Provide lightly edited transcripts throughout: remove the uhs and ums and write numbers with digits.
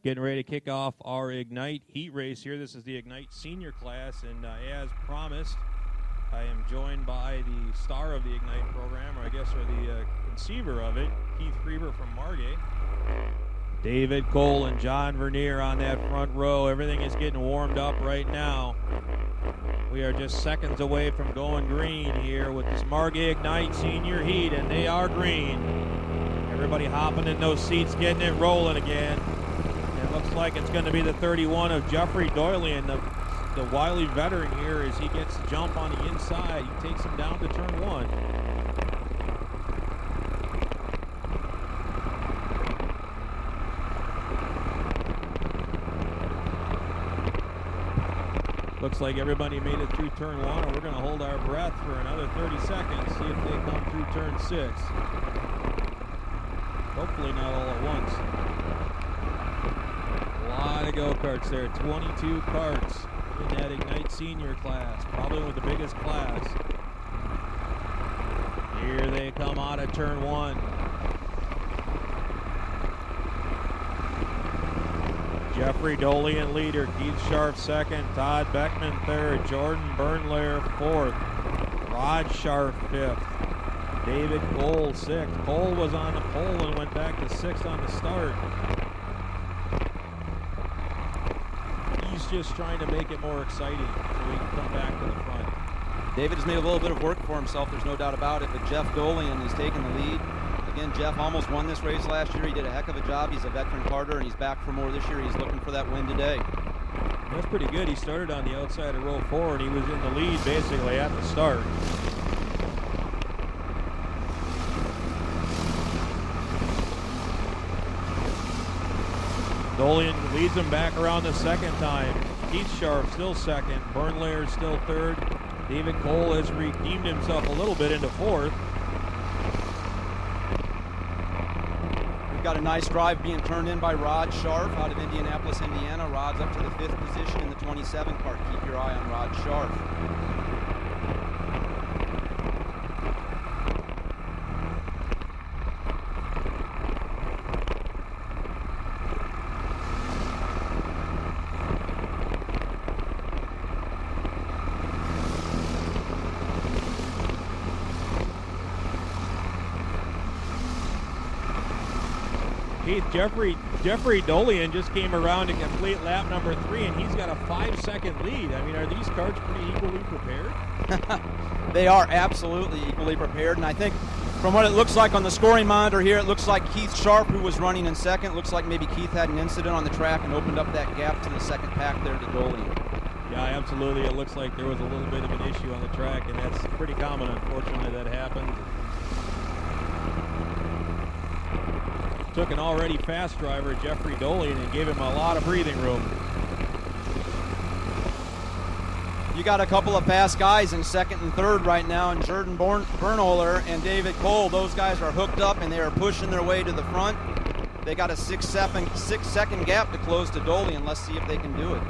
Getting ready to kick off our Ignite Heat race here. This is the Ignite Senior class, and as promised, I am joined by the star of the Ignite program, or I guess, or the conceiver of it, Keith Freber from Margay. David Cole and John Vernier on that front row. Everything is getting warmed up right now. We are just seconds away from going green here with this Margay Ignite Senior Heat, and they are green. Everybody hopping in those seats, getting it rolling again. It looks like it's going to be the 31 of Jeffrey Dolian, the wily veteran here, as he gets the jump on the inside. He takes him down to turn one. Looks like everybody made it through turn one, and we're going to hold our breath for another 30 seconds, see if they come through turn six. Hopefully not all at once. A lot of go-karts there, 22 carts in that Ignite Senior class, probably one of the biggest class. Here they come out of turn one. Jeffrey Dolian leader, Keith Sharp second, Todd Beckman third, Jordan Bernlayer fourth, Rod Sharp fifth, David Cole sixth. Cole was on the pole and went back to sixth on the start. He's just trying to make it more exciting so we can come back to the front. David has made a little bit of work for himself, there's no doubt about it, but Jeff Dolian is taking the lead. Again, Jeff almost won this race last year. He did a heck of a job. He's a veteran karter, and he's back for more this year. He's looking for that win today. That's pretty good. He started on the outside of row four, and he was in the lead basically at the start. Dolian leads him back around the second time. Keith Sharp still second. Bernlayer still third. David Cole has redeemed himself a little bit into fourth. Got a nice drive being turned in by Rod Sharp out of Indianapolis, Indiana. Rod's up to the 5th position in the 27 cart. Keep your eye on Rod Sharp. Keith, Jeffrey Dolian just came around to complete lap number 3, and he's got a 5-second lead. I mean, are these carts pretty equally prepared? They are absolutely equally prepared, and I think from what it looks like on the scoring monitor here, it looks like Keith Sharp, who was running in second, looks like maybe Keith had an incident on the track and opened up that gap to the second pack there to Dolian. Yeah, absolutely. It looks like there was a little bit of an issue on the track, and that's pretty common, unfortunately, that happens. Took an already fast driver, Jeffrey Dolian, and gave him a lot of breathing room. You got a couple of fast guys in second and third right now, and Jordan Bernholer and David Cole. Those guys are hooked up, and they are pushing their way to the front. They got a 6-second gap to close to Dolian. Let's see if they can do it.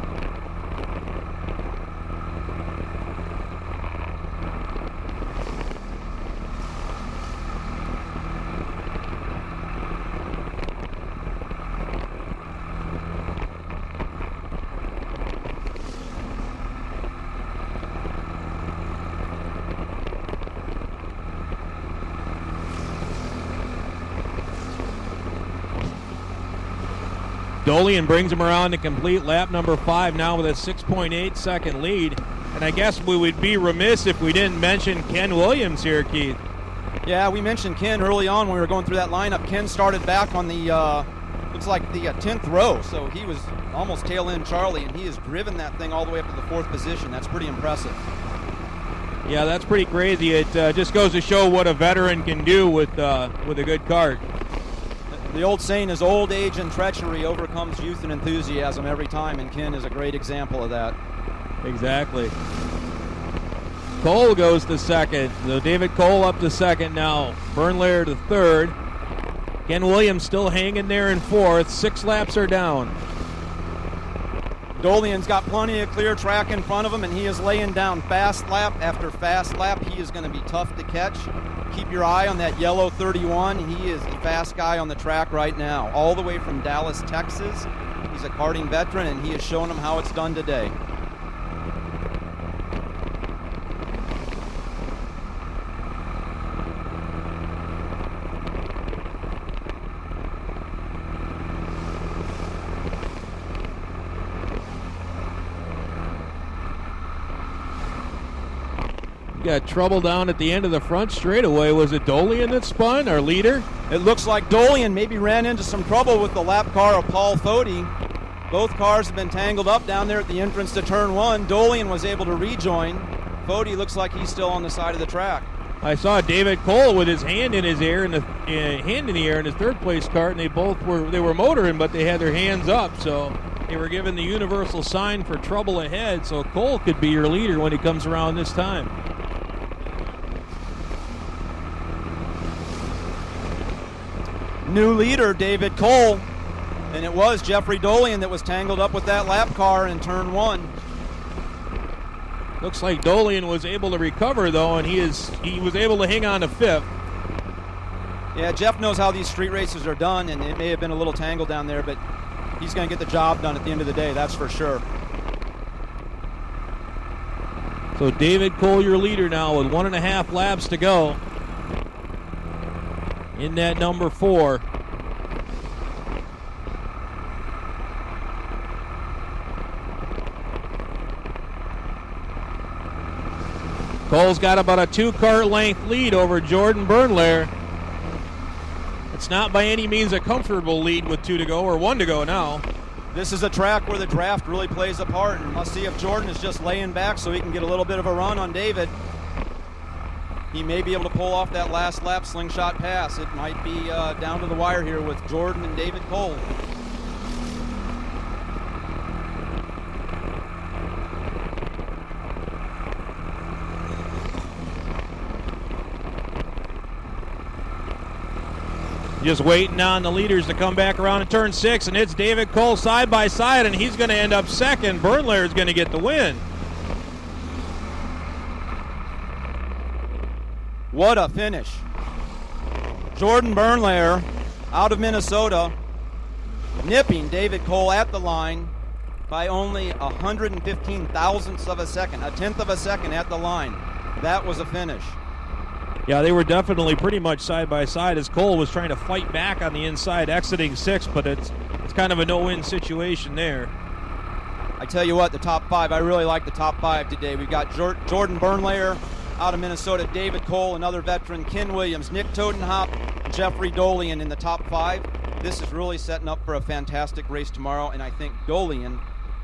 Dolian brings him around to complete lap number 5 now with a 6.8-second lead. And I guess we would be remiss if we didn't mention Ken Williams here, Keith. Yeah, we mentioned Ken early on when we were going through that lineup. Ken started back on the, looks like the 10th row, so he was almost tail end Charlie, and he has driven that thing all the way up to the 4th position. That's pretty impressive. Yeah, that's pretty crazy. It just goes to show what a veteran can do with a good kart. The old saying is old age and treachery overcomes youth and enthusiasm every time, and Ken is a great example of that. Exactly. Cole goes to second. So David Cole up to second now. Bernlayer to third. Ken Williams still hanging there in fourth. 6 laps are down. Dolian's got plenty of clear track in front of him, and he is laying down fast lap after fast lap. He is going to be tough to catch. Keep your eye on that yellow 31. He is the fast guy on the track right now, all the way from Dallas, Texas. He's a karting veteran, and he has shown them how it's done today. Got trouble down at the end of the front straightaway. Was it Dolian that spun, our leader? It looks like Dolian maybe ran into some trouble with the lap car of Paul Fody. Both cars have been tangled up down there at the entrance to turn 1. Dolian was able to rejoin. Fody looks like he's still on the side of the track. I saw David Cole with his hand in his air, hand in the air in his third place kart, and they were motoring, but they had their hands up, so they were given the universal sign for trouble ahead. So Cole could be your leader when he comes around this time. New leader, David Cole, and it was Jeffrey Dolian that was tangled up with that lap car in turn 1. Looks like Dolian was able to recover, though, and he was able to hang on to 5th. Yeah, Jeff knows how these street races are done, and it may have been a little tangled down there, but he's going to get the job done at the end of the day, that's for sure. So David Cole, your leader now, with 1.5 laps to go in that number 4. Cole's got about a 2-car length lead over Jordan Bernlair. It's not by any means a comfortable lead with 2 to go, or 1 to go now. This is a track where the draft really plays a part, and let's see if Jordan is just laying back so he can get a little bit of a run on David. He may be able to pull off that last lap slingshot pass. It might be down to the wire here with Jordan and David Cole. Just waiting on the leaders to come back around in turn 6, and it's David Cole side by side, and he's going to end up second. Bernlair is going to get the win. What a finish. Jordan Bernlair out of Minnesota, nipping David Cole at the line by only 115 thousandths of a second, a tenth of a second at the line. That was a finish. Yeah, they were definitely pretty much side by side as Cole was trying to fight back on the inside, exiting 6th, but it's kind of a no-win situation there. I tell you what, the top 5, I really like the top 5 today. We've got Jordan Bernlair out of Minnesota, David Cole, another veteran, Ken Williams, Nick Todenhop, Jeffrey Dolian in the top 5. This is really setting up for a fantastic race tomorrow, and I think Dolian,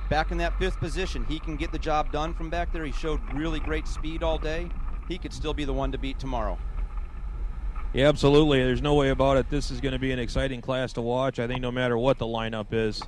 back in that 5th position, he can get the job done from back there. He showed really great speed all day. He could still be the one to beat tomorrow. Yeah, absolutely. There's no way about it. This is going to be an exciting class to watch, I think, no matter what the lineup is.